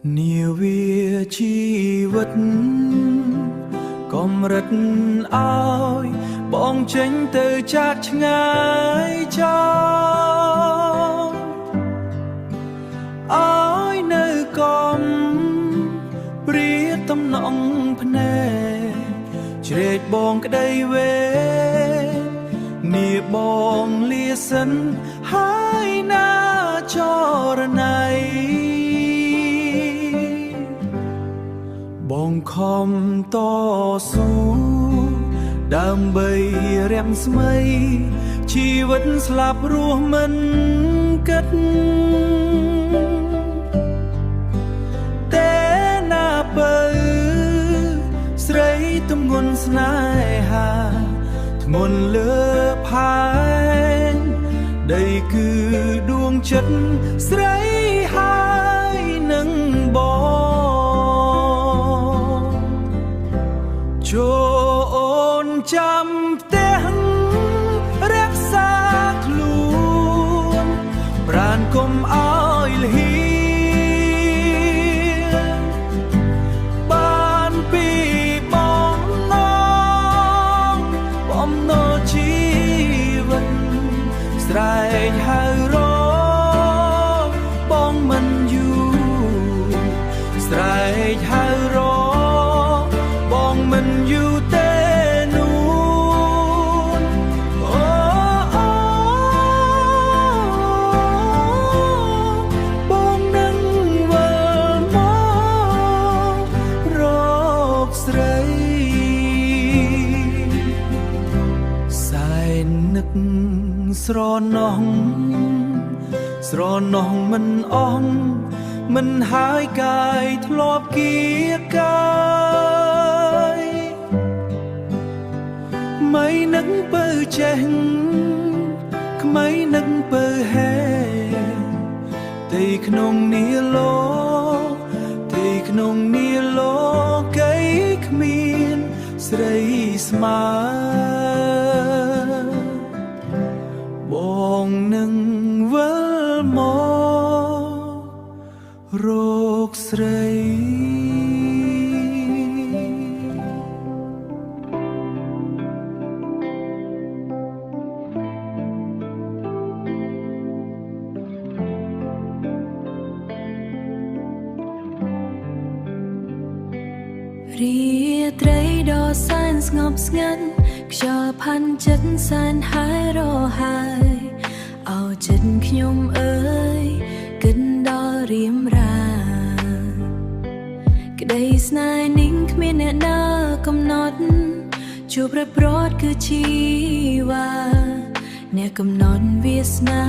នាវាជីវិតកំរិតឲ្យបងចេញទៅចាកឆ្ងាយចោលឲ្យនៅកំព្រាតំណងភ្នែកជ្រែកបងក្តីវេនាបងលាសិនហើយណាចរណៃបងខំតស៊ូដើម្បីរាំងស្មីជីវិតស្លាប់រស់មិនគិតតែណាបើស្រីទំងន់ស្នេហាធ្ងន់លើផែនដីគឺដួងចិត្តស្រីហើយនឹងបងចូលអូនចាំផ្ទះរក្សាខ្លួនប្រាណកុំឲ្យលហៀបានពីបងងបំណុលជីវិតស្រែកហៅរកបងមិនយូរស្រែកហៅរកបងមិនយូរទេនោះអូបងនឹងវិលមករកស្រីសែននឹកស្រណោះមិនអស់មិនហើយកាយធ្លាប់គៀកាយមិននឹកបើចេះក្មៃនឹកបើហេទីក្នុងនីលោកទីក្នុងនីលោកឯគ្មានស្រីស្មើបងនឹងវិលមករកស្រីរាត្រីដ៏សែនស្ងប់ស្ងាត់ខ្យល់ផាន់ចិត្តសែនហើយរហើយអោចិត្តខ្ញុំអើយគិតដល់រៀមរាក្តីស្នេហ៍នេះគ្មានអ្នកណាកំណត់ជួបប្រព្រឹត្តគឺជីវ៉ាអ្នកកំណត់វាសនា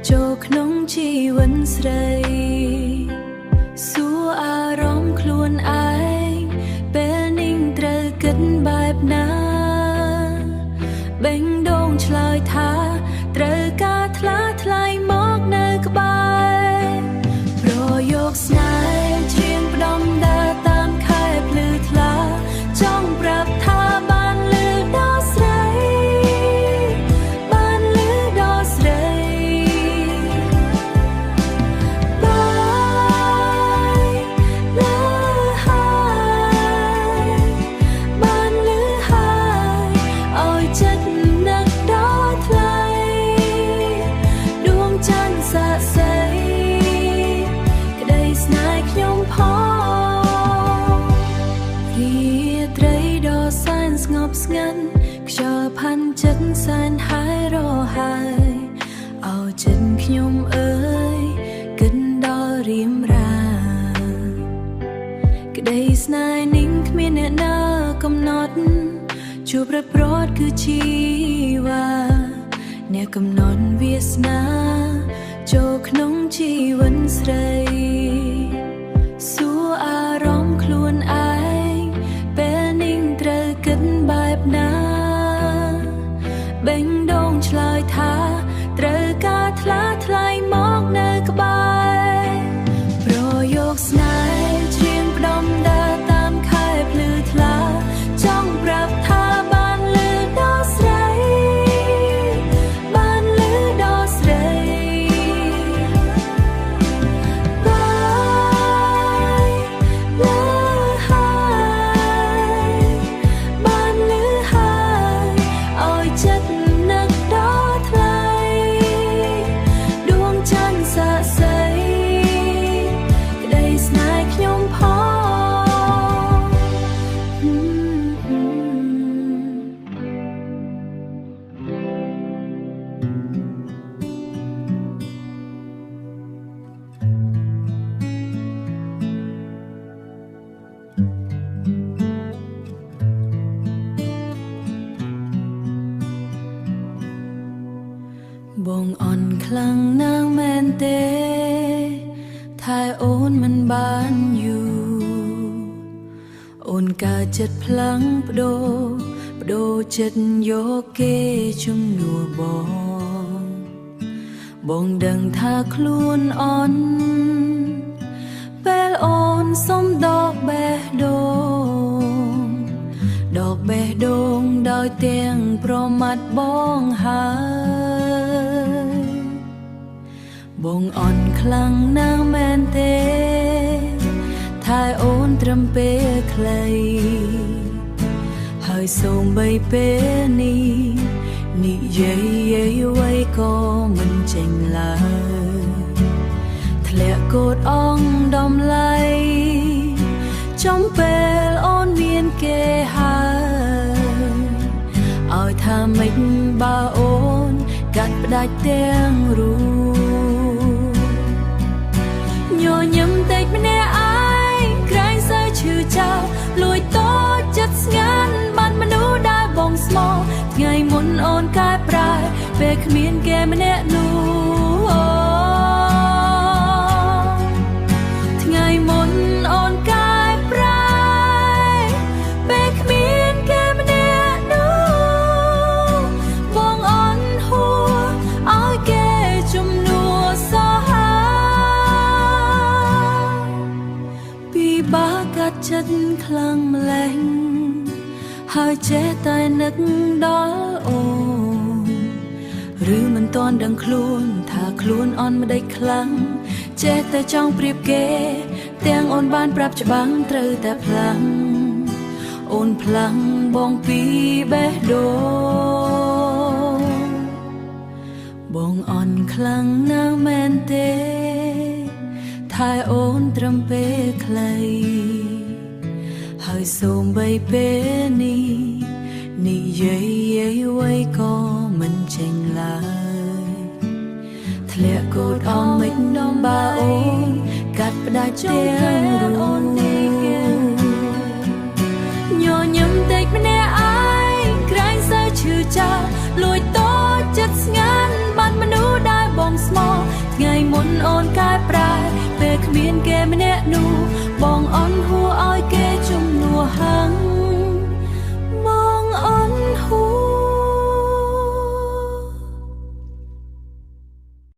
ចូលក្នុងជីវិតស្រីសួរអារម្មណ៍ខ្លួនឯងពេលនេះត្រូវគិតបែបណាបេងដូងឆ្លើយថាត្រូវការថ្លាថ្លៃមកនៅក្បែរប្រយោគស្នេហ៍ច្រៀងផ្ដំដើរតាមខែភ្លឺថ្លាចង់ប្រាប់ថាបានលឺដល់ស្រីបានលឺដល់ស្រីបានលឺហើយបានលឺហើយឲ្យចិត្តនឹកដល់ថ្លៃដួងច័ន្ទសាក់សីក្តីស្នេហ៍ខ្ញុំផងរាត្រីដ៏សែនស្ងប់ស្ងាត់ខ្យល់ផាន់ចិត្តសែនហើយរហើយអោចិត្តខ្ញុំអើយគិតដល់រៀមរាក្តីស្នេហ៍នេះគ្មានអ្នកណាកំណត់ជួបប្រព្រឹត្តគឺជីវ៉ាអ្នកកំណត់វាសនាចូលក្នុងជីវិតស្រីសួរអារម្មណ៍ខ្លួនឯងពេលនេះត្រូវគិតបែបណាបេងដូងឆ្លើយថាត្រូវការថ្លាថ្លៃមកនៅក្បែរប្រយោគស្នេហ៍ច្រៀងផ្ដំដើរតាមខែភ្លឺថ្លាចង់ប្រាប់ថាបានលឺដល់ស្រីបានលឺដល់ស្រីបាន អូនមិនបានอยู่អូនកើតចិត្តផ្លាំងបដូរចិត្តយកគេជំនួសបងដឹងថាខ្លួនអន់ពេលអូនសុំដកបេះដូងដោយទាំងប្រមាត់បងហើយបងអន់ខ្លាំងណាស់មែនទេថែអូនត្រឹមពេលខ្លីហើយសូម្បីពេលនេះនិយាយអ្វីក៏មិនចេញឡើយធ្លាក់កូតអងដំឡៃចំពេលអូនមានគេហើយឲ្យថាមិនបើអូនកាត់ផ្ដាច់ទាំងរូបញញឹមតិចម្នាក់ឯងក្រែងសើឈឺចោលលួចតូចចិត្តស្ងាត់បានមនុស្សដែលបងស្មោះថ្ងៃមុនអូនកែប្រែពេលគ្មានគេម្នាក់នោះថ្ងៃមុនអូនកែប្រែពេលគ្មានគេម្នាក់នោះបងអន់ហួរឲ្យគេជំនួសសោះពីបាកាត់ចិត្តខ្លាំងម្ល៉េះហើយចេះតែនឹកដល់អូនឬមិនទាន់ដឹងខ្លួនថាខ្លួនអន់ម្ដេចខ្លាំងចេះតែចង់ប្រៀបគេទាំងអូនបានប្រាប់ច្បាំងត្រូវតែផ្លាំងអូនផ្លាំងបងពីបេះដូងបងអន់ខ្លាំងណាស់មែនទេថែអូនត្រឹមពេលខ្លីហើយសូម្បីពេលនេះនិយាយអ្វីក៏មិនចេញឡើយធ្លាក់កូតអងមិនដំបើអូនកាត់ផ្ដាច់ទាំងរូបញញឹមតិចម្នាក់ឯងក្រែងសើឈឺចោលលួចតូចចិត្តស្ងាត់បានមនុស្សដែលបងស្មោះថ្ងៃមុនអូនកែប្រែពេលគ្មានគេម្នាក់នោះបងអន់ហួរឲ្យគេជំនួសហឹង